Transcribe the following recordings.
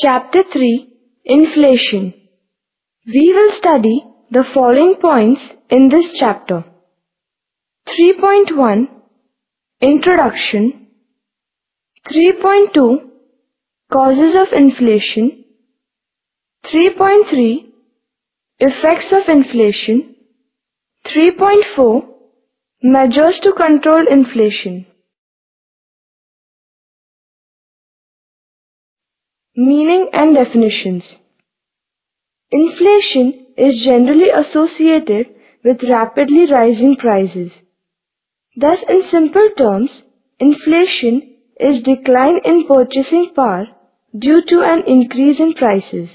Chapter 3 Inflation. We will study the following points in this chapter. 3.1 Introduction. 3.2 Causes of inflation. 3.3 Effects of inflation. 3.4 Measures to control inflation. Meaning and definitions. Inflation is generally associated with rapidly rising prices. Thus, in simple terms, inflation is decline in purchasing power due to an increase in prices.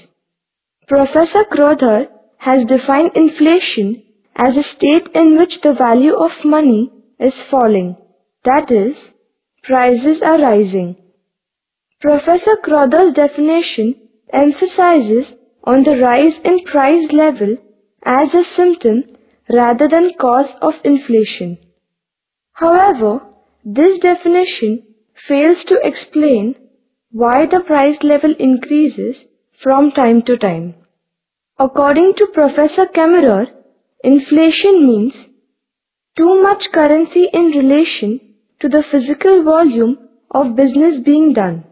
Professor Crowther has defined inflation as a state in which the value of money is falling, that is, prices are rising. Professor Crowther's definition emphasizes on the rise in price level as a symptom rather than cause of inflation. However, this definition fails to explain why the price level increases from time to time. According to Professor Cameron, inflation means too much currency in relation to the physical volume of business being done.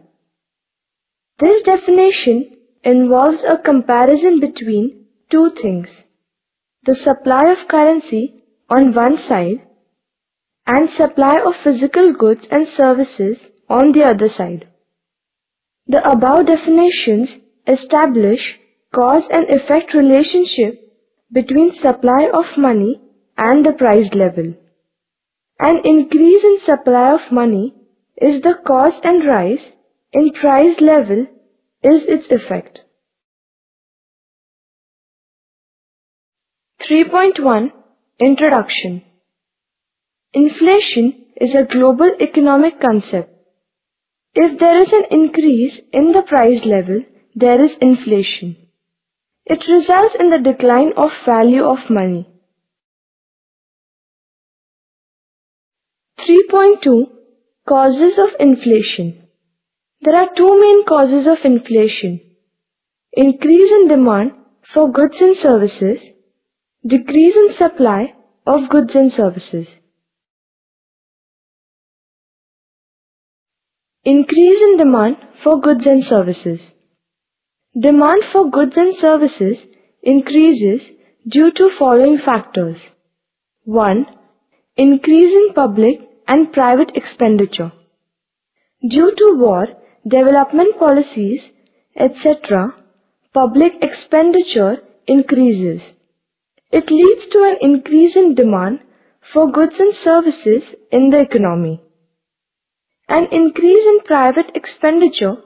This definition involves a comparison between two things: the supply of currency on one side and supply of physical goods and services on the other side. The above definitions establish cause and effect relationship between supply of money and the price level. An increase in supply of money is the cause and rise in price level is its effect. 3.1 Introduction. Inflation is a global economic concept. If there is an increase in the price level, there is inflation. It results in the decline of value of money. 3.2 Causes of inflation. There are two main causes of inflation: increase in demand for goods and services, decrease in supply of goods and services. Increase in demand for goods and services. Demand for goods and services increases due to following factors. 1. Increase in public and private expenditure. Due to war, development policies, etc., public expenditure increases. It leads to an increase in demand for goods and services in the economy. An increase in private expenditure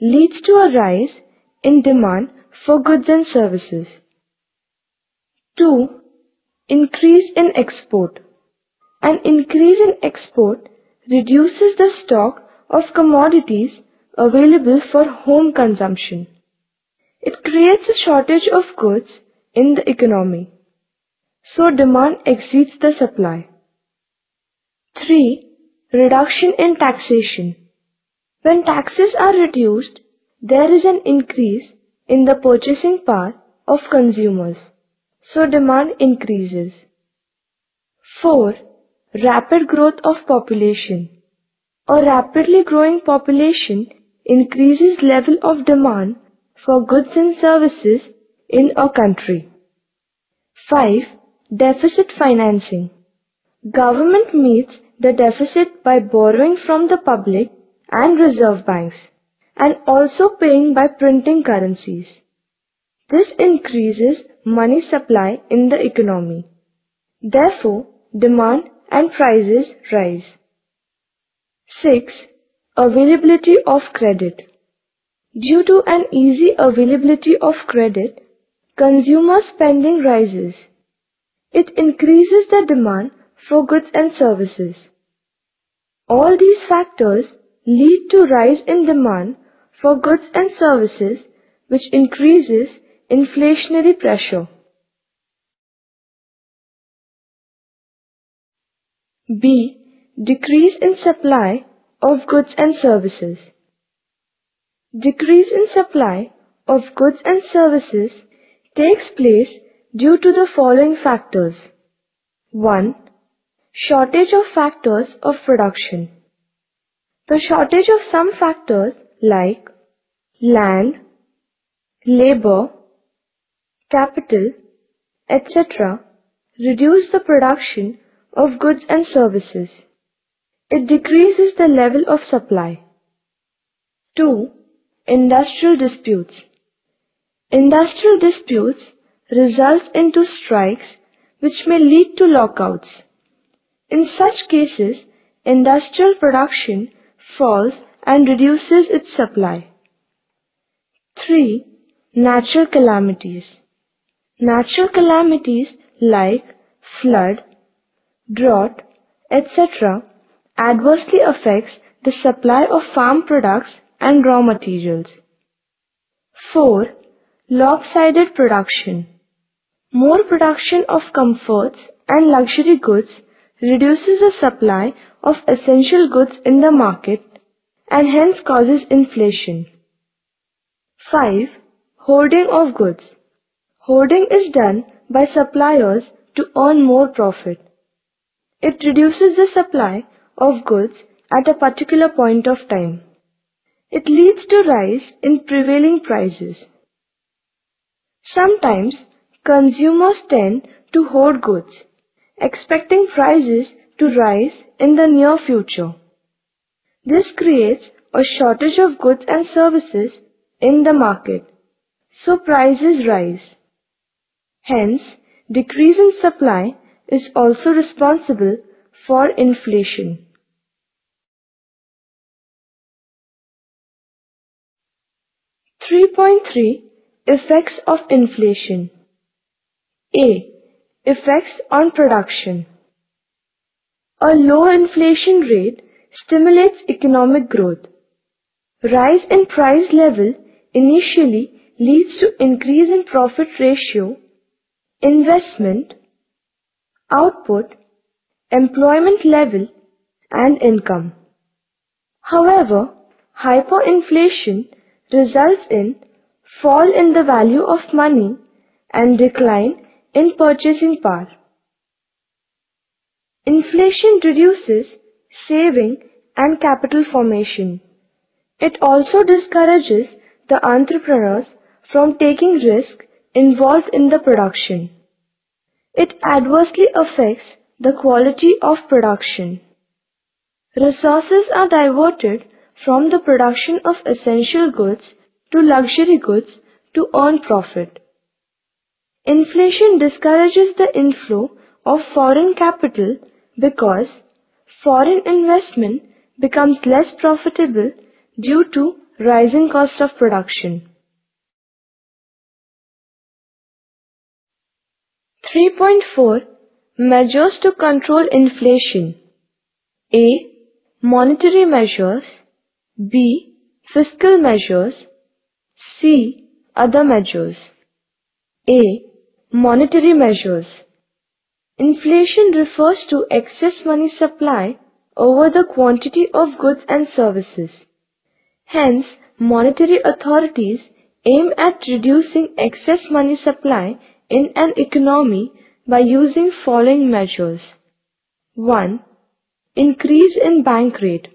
leads to a rise in demand for goods and services. 2. Increase in export. An increase in export reduces the stock of commodities available for home consumption. It creates a shortage of goods in the economy, so demand exceeds the supply. 3. Reduction in taxation. When taxes are reduced, there is an increase in the purchasing power of consumers, so demand increases. 4. Rapid growth of population. A rapidly growing population increases level of demand for goods and services in a country. 5. Deficit financing. Government meets the deficit by borrowing from the public and reserve banks, and also paying by printing currencies. This increases money supply in the economy. Therefore, demand and prices rise. 6. Availability of credit. Due to an easy availability of credit, consumer spending rises. It increases the demand for goods and services. All these factors lead to rise in demand for goods and services, which increases inflationary pressure. B. Decrease in supply of goods and services. Decrease in supply of goods and services takes place due to the following factors. 1. Shortage of factors of production. The shortage of some factors like land, labor, capital, etc. reduce the production of goods and services. It decreases the level of supply. 2. Industrial disputes. Industrial disputes result into strikes which may lead to lockouts. In such cases, industrial production falls and reduces its supply. 3. Natural calamities. Natural calamities like flood, drought, etc. adversely affects the supply of farm products and raw materials. 4. Lopsided production. More production of comforts and luxury goods reduces the supply of essential goods in the market and hence causes inflation. 5. Hoarding of goods. Hoarding is done by suppliers to earn more profit. It reduces the supply of goods at a particular point of time. It leads to rise in prevailing prices. Sometimes consumers tend to hoard goods, expecting prices to rise in the near future. This creates a shortage of goods and services in the market, so prices rise. Hence, decrease in supply is also responsible for inflation. 3.3 Effects of inflation. A. Effects on production. A low inflation rate stimulates economic growth. Rise in price level initially leads to increase in profit ratio, investment, output, employment level, and income. However, hyperinflation results in fall in the value of money and decline in purchasing power. Inflation reduces saving and capital formation. It also discourages the entrepreneurs from taking risk involved in the production. It adversely affects the quality of production. Resources are diverted from the production of essential goods to luxury goods to earn profit. Inflation discourages the inflow of foreign capital because foreign investment becomes less profitable due to rising cost of production. 3.4 Measures to control inflation. A. Monetary measures. B. Fiscal measures. C. Other measures. A. Monetary measures. Inflation refers to excess money supply over the quantity of goods and services. Hence, monetary authorities aim at reducing excess money supply in an economy by using following measures. 1. Increase in bank rate.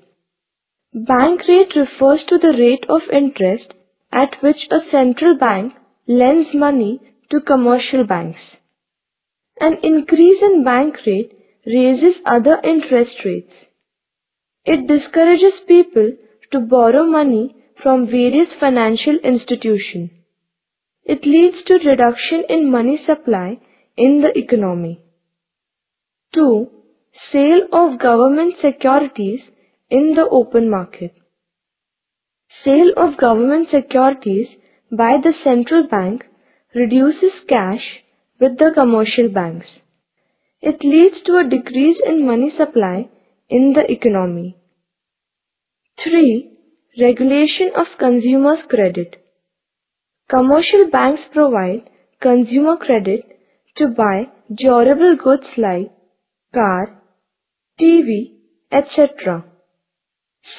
Bank rate refers to the rate of interest at which a central bank lends money to commercial banks. An increase in bank rate raises other interest rates. It discourages people to borrow money from various financial institutions. It leads to reduction in money supply in the economy. 2. Sale of government securities in the open market. Sale of government securities by the central bank reduces cash with the commercial banks. It leads to a decrease in money supply in the economy. 3. Regulation of consumers' credit. Commercial banks provide consumer credit to buy durable goods like car, TV, etc.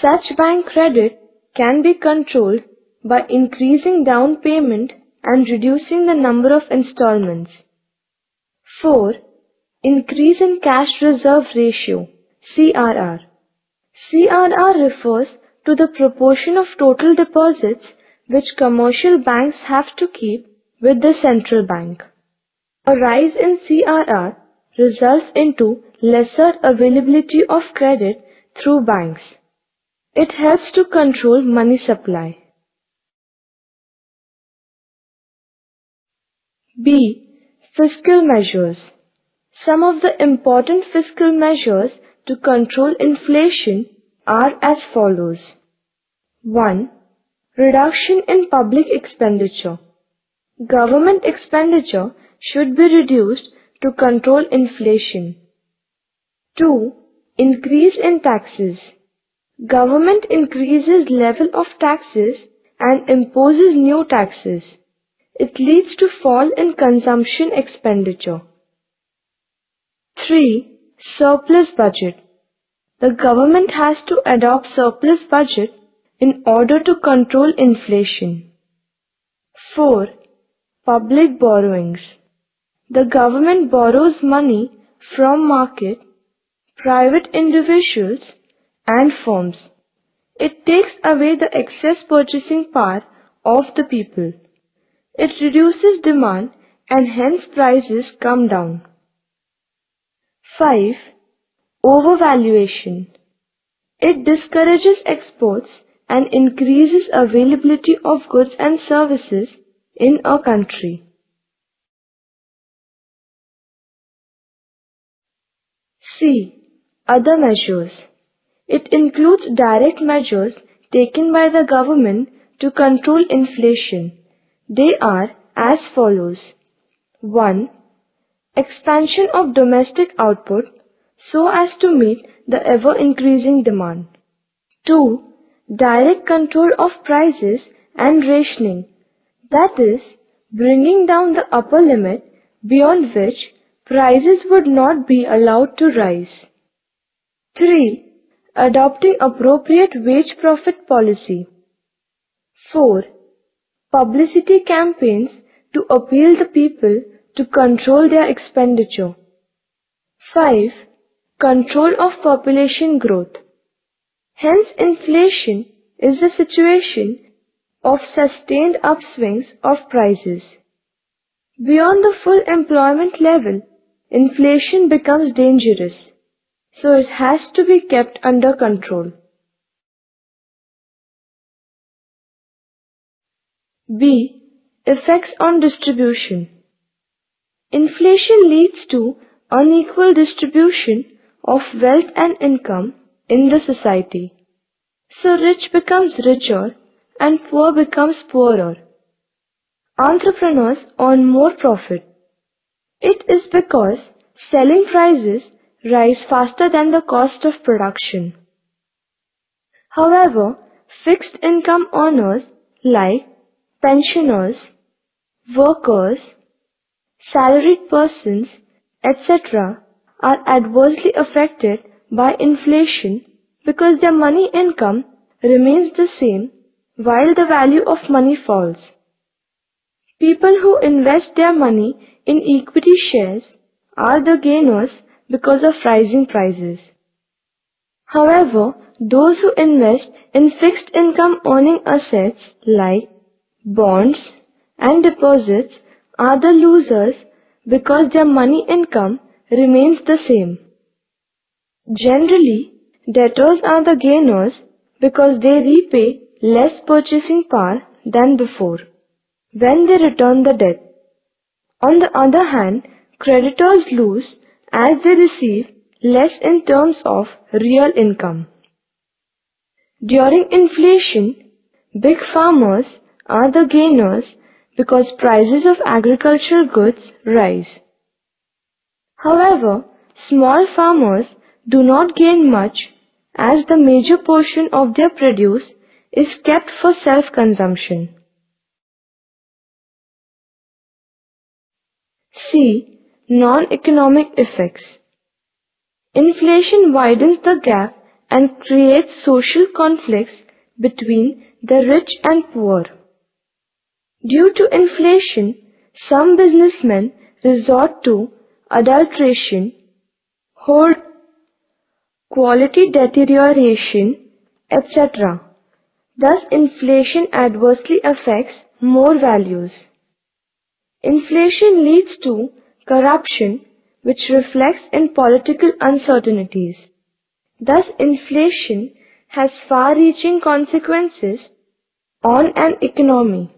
Such bank credit can be controlled by increasing down payment and reducing the number of installments. 4. Increase in cash reserve ratio, CRR. CRR refers to the proportion of total deposits which commercial banks have to keep with the central bank. A rise in CRR results into lesser availability of credit through banks. It helps to control money supply. B. Fiscal measures. Some of the important fiscal measures to control inflation are as follows. 1. Reduction in public expenditure. Government expenditure should be reduced to control inflation. 2. Increase in taxes. Government increases level of taxes and imposes new taxes. It leads to fall in consumption expenditure. 3. Surplus budget. The government has to adopt surplus budget in order to control inflation. 4. Public borrowings. The government borrows money from market, private individuals and firms. It takes away the excess purchasing power of the people. It reduces demand and hence prices come down. 5. Overvaluation. It discourages exports and increases availability of goods and services in a country. C. Other measures. It includes direct measures taken by the government to control inflation. They are as follows. 1. Expansion of domestic output so as to meet the ever-increasing demand. 2. Direct control of prices and rationing, that is, bringing down the upper limit beyond which prices would not be allowed to rise. 3. Adopting appropriate wage profit policy. 4. Publicity campaigns to appeal the people to control their expenditure. 5. Control of population growth. Hence, inflation is the situation of sustained upswings of prices. Beyond the full employment level, inflation becomes dangerous, so it has to be kept under control. B. Effects on distribution. Inflation leads to unequal distribution of wealth and income in the society. So rich becomes richer and poor becomes poorer. Entrepreneurs earn more profit. It is because selling prices rise faster than the cost of production. However, fixed income earners like pensioners, workers, salaried persons, etc. are adversely affected by inflation because their money income remains the same while the value of money falls. People who invest their money in equity shares are the gainers because of rising prices. However, those who invest in fixed income earning assets like bonds and deposits are the losers because their money income remains the same. Generally, debtors are the gainers because they repay less purchasing power than before when they return the debt. On the other hand, creditors lose as they receive less in terms of real income. During inflation, big farmers are the gainers because prices of agricultural goods rise. However, small farmers do not gain much as the major portion of their produce is kept for self-consumption. C. Non-economic effects. Inflation widens the gap and creates social conflicts between the rich and poor. Due to inflation, some businessmen resort to adulteration, hoard, quality deterioration, etc. Thus, inflation adversely affects more values. Inflation leads to corruption, which reflects in political uncertainties. Thus, inflation has far-reaching consequences on an economy.